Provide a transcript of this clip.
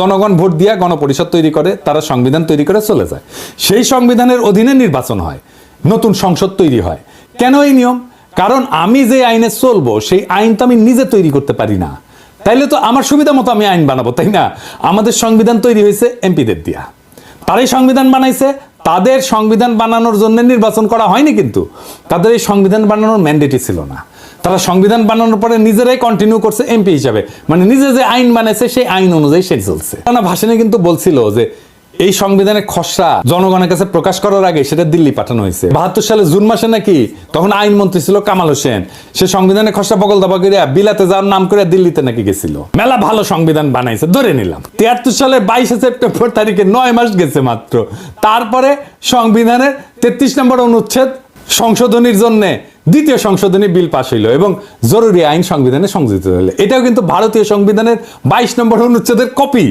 জনগণ ভোট দিয়া গণপরিষদ তৈরি করে, তারা সংবিধান তৈরি করে চলে যায়। সেই সংবিধানের অধীনে নির্বাচন হয়, নতুন সংসদ তৈরি হয়। কেন এই নিয়ম? কারণ আমি যে আইনে চলবো সেই আইন তো আমি নিজে তৈরি করতে পারি না। তাইলে তো আমার সুবিধা মতো আমি আইন বানাবো, তাই না? আমাদের সংবিধান তৈরি হয়েছে এমপিদের দিয়া, তারাই সংবিধান বানাইছে। তাদের সংবিধান বানানোর জন্য নির্বাচন করা হয়নি, কিন্তু তাদের এই সংবিধান বানানোর ম্যান্ডেটই ছিল না। তারা সংবিধান বানানোর পরে নিজেরাই কন্টিনিউ করছে এমপি হিসাবে, মানে নিজে যে আইন বানাইছে সেই আইন অনুযায়ী সে চলছে। ভাষণে কিন্তু বলছিল যে এই সংবিধানের খসড়া জনগণের কাছে প্রকাশ করার আগে সেটা দিল্লি পাঠানো হয়েছে। 72 সালে জুন মাসে নাকি, তখন আইনমন্ত্রী ছিল কামাল হোসেন, সে সংবিধানের খসড়া বগল দাবা করিয়া বিলাতে যাওয়ার নাম করে দিল্লিতে নাকি গেছিল। মেলা ভালো সংবিধান বানাইছে ধরে নিলাম। 73 সালের 22 সেপ্টেম্বর তারিখে 9 মাস গেছে মাত্র, তারপরে সংবিধানের 33 নম্বর অনুচ্ছেদ সংশোধনীর জন্য দ্বিতীয় সংশোধনী বিল পাশ হইল এবং জরুরি আইন সংবিধানে সংযোজিত হইল। এটাও কিন্তু ভারতীয় সংবিধানের 22 নম্বর অনুচ্ছেদের কপি।